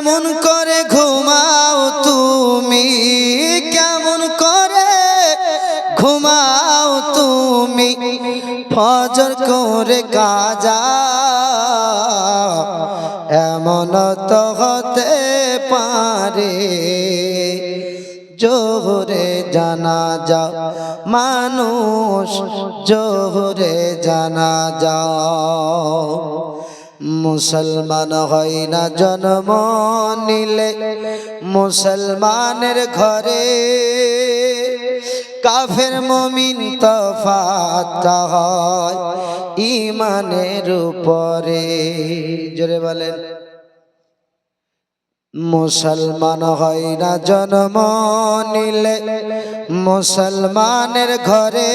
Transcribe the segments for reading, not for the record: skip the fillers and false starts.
কেমন করে ঘুমাও তুমি, কেমন করে ঘুমাও তুমি, ফজর করে কাজা এমন তো হতে পারে জোহরে জানাজা মানুষ জোহরে জানাজা। মুসলমান হয় না জন্ম নিলে মুসলমানের ঘরে, কাফের মুমিন তফাৎ হয় ঈমানের উপরে। জোরে বলেন। মুসলমান হয় না জন্ম নিলে মুসলমানের ঘরে,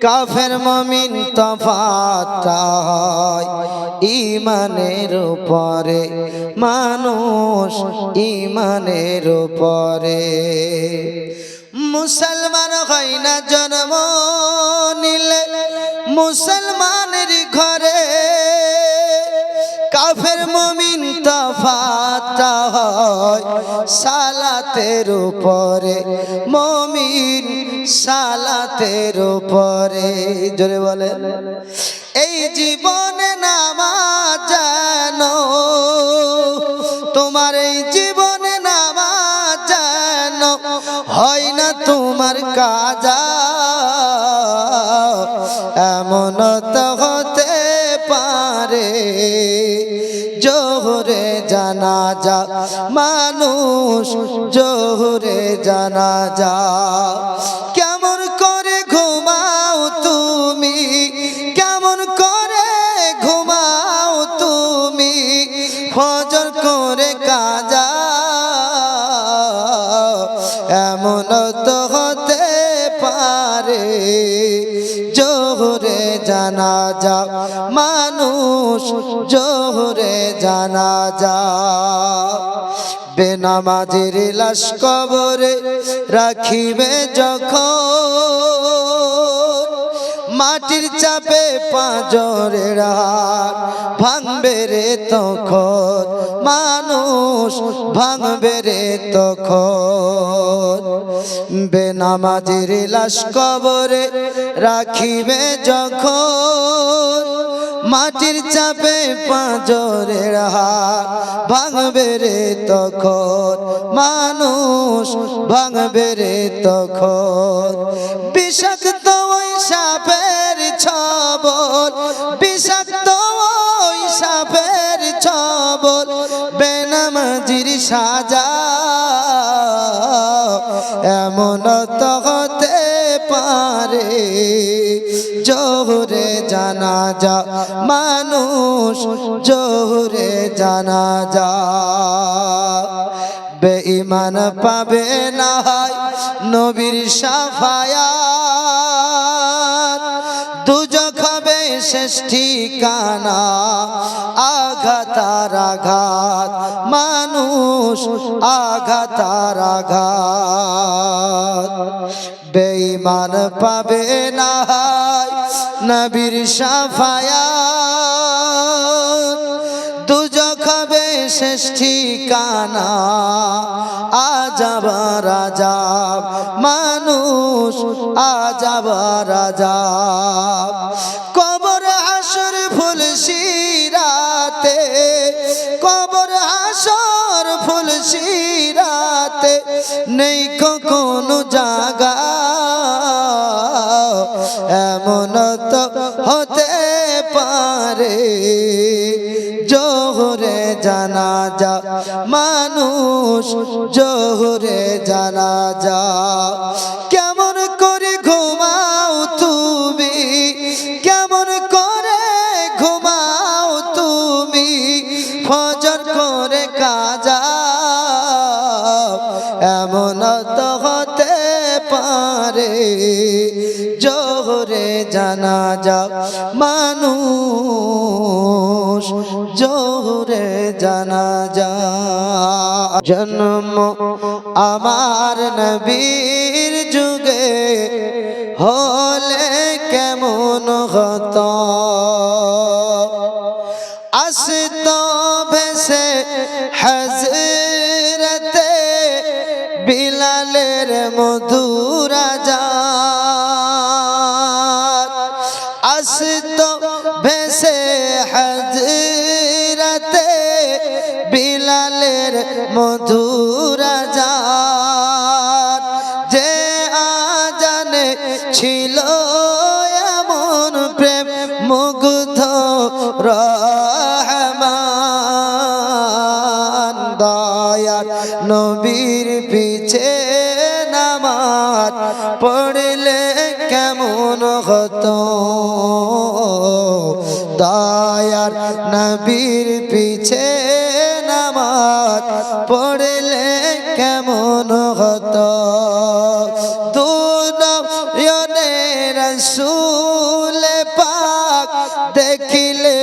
কাফের মুমিন তফাৎ হয় ঈমানের উপরে, মানুষ ঈমানের উপরে। মুসলমান হয় না জন্ম নিলে মুসলমানের ঘরে, কাফের মুমিন তফাৎ হয় সালাতের উপরে, মুমিন সালাতের উপরে। জোরে বলেন। এই জীবনে নামাজ জানো, তোমার এই জীবনে নামাজ জানো, হয় না তোমার কাজা এমন তো হতে পারে জোহরে জানাজা মানুষ জোহরে জানাজা। কেমন করে ঘুমাও তুমি, কেমন করে ঘুমাও তুমি, ফজর করে কাজা এমন তো হতে পারে জোহরে জানাজা মানুষ জোহরে জানাজা। বেনামাজির লাশ কবরে রাখিবে যখন, মাটির চাপে পাঁজরের হাড় ভাঙবে রে তখন, মানুষ ভাঙবে রে তখন। বেনামাজির লাশ কবরে রাখিবে যখন, মাটির চাপে পাঁজরের হাড় ভাঙবে রে তখন, মানুষ ভাঙবে রে তখন। বিষাক্ত ওই সাপের ছবল, বিষাক্ত ওই সাপের ছবল, বেনামাজির সাজা এমন তো হতে পারে জোহরে জানাজা মানুষ জোহরে জানাজা। বেঈমান পাবে না হয় নবীর শাফায়াত, দুজখ হবে শেষ ঠিকানা, আঘাত আর আঘাত মানুষ আঘাত আর আঘাত। বেঈমান পাবে না হয় নবীর শাফায়াত, দুজখ হবে শেষ ঠিকানা, আযাব আর আযাব মানুষ আযাব আর আযাব। কবর হাসর ফুল সিরাতে, কবর হাসর ফুল সিরাতে, নেই কোনো জায়গা এমন তো হতে পারে জোহরে জানাজা মানুষ জোহরে জানাজা। কেমন করে ঘুমাও তুমি, কেমন করে ঘুমাও তুমি, ফজর করে কাজা এমন তো হতে পারে জোহরে জানাজা মানুষ জোহরে জানাজা। জন্ম আমার নবীর যুগে হলে কেমন হতো, আসতো ভেসে মধুরা জাত আসত ভেসে হযরতে বিলালের মধুরা জাত যে আজানে ছিল এমন প্রেম মুগ্ধ রহমান দয়ার নবীর পিছে নামাজ পড়লে কেমন হতো দয়ার নবীর পিছে নামাজ পড়লে কেমন হতো দুনয়নে রাসূল পাক দেখিলে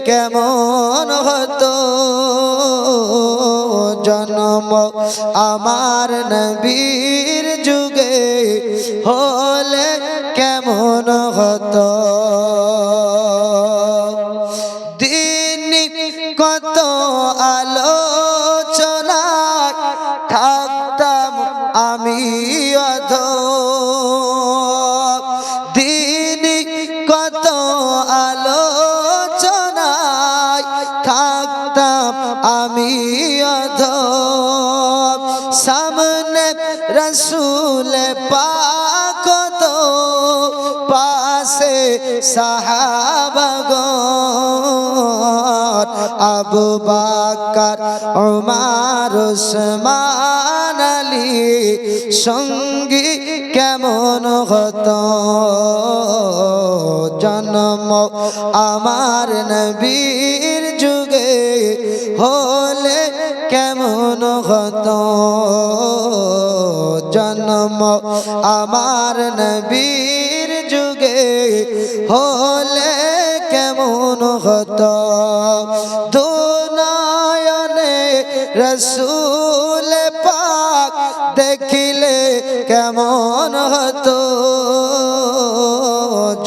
কেমন হতো জন্ম আমার নবীর যুগে হলে কেমন হতো দিন কত আলোচনা থাকতাম আমি অধম দিন কত আলোচনায় থাকতাম আমি অধম সামনে রসুল পাক তো পাশে সাহাবাগণ আবু বকর ওমর উসমান আলী সঙ্গী কেমন হতো জন্ম আমার নবীর যুগে হলে কেমন হতো জন্ম আমার নবীর যুগে হলে কেমন হতো দুনয়নে রসূল পাক দেখিলে কেমন হতো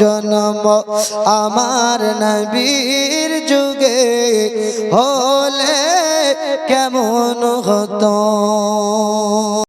জন্ম আমার নবীর যুগে হলে কেমন হতো।